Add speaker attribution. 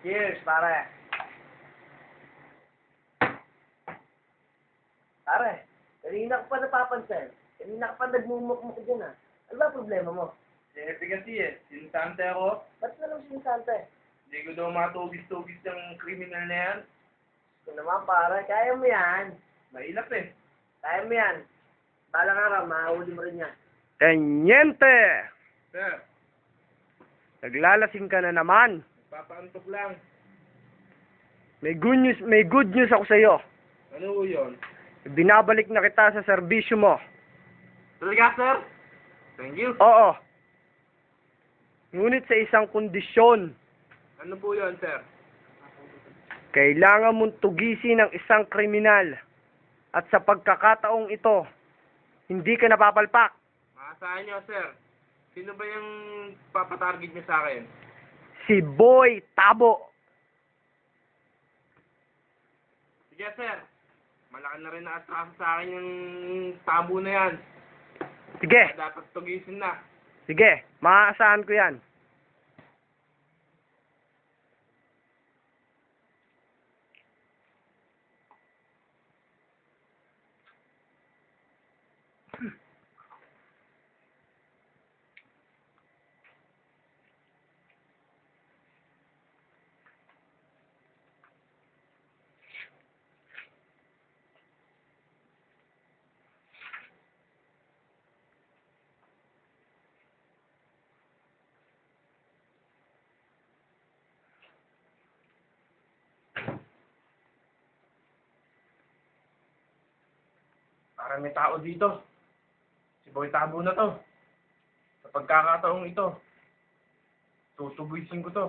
Speaker 1: Cheers, pare. Pare, kanina ko pa napapansin. Kanina ka pa nagmumukmuk dyan, ah. Ano ba problema mo?
Speaker 2: Siyempre kasi sinusante ako.
Speaker 1: Ba't na lang sinisante?
Speaker 2: Hindi ko daw matugis-tugis ng kriminal na yan.
Speaker 1: Ito naman, pare. Kaya mo yan.
Speaker 2: Mailap eh.
Speaker 1: Kaya mo yan. Balang araw, mahuli mo rin yan.
Speaker 3: Tenyente!
Speaker 2: Sir,
Speaker 3: Naglalasing ka na naman.
Speaker 2: nagpapaantok lang.
Speaker 3: May good news ako sa iyo.
Speaker 2: Ano po yun?
Speaker 3: Binabalik na kita sa serbisyo mo.
Speaker 2: Talaga, sir? Thank you.
Speaker 3: Oo. Ngunit sa isang kondisyon,
Speaker 2: Ano po yun, sir?
Speaker 3: kailangan mong tugisin ng isang kriminal. At sa pagkakataong ito, hindi ka napapalpak.
Speaker 2: Maasahan nyo, sir. Sino ba yung papatarget niyo sa akin?
Speaker 3: Si Boy Tabo.
Speaker 2: Sige, sir. Malaki na rin na-atraso sa akin yung tabo na yan.
Speaker 3: Sige,
Speaker 2: Dapat tugisin na.
Speaker 3: sige. Maaasahan ko yan.
Speaker 2: Parang may tao dito. Si Boy Tabo na to. Sa pagkakataong ito, tutubuisin ko to.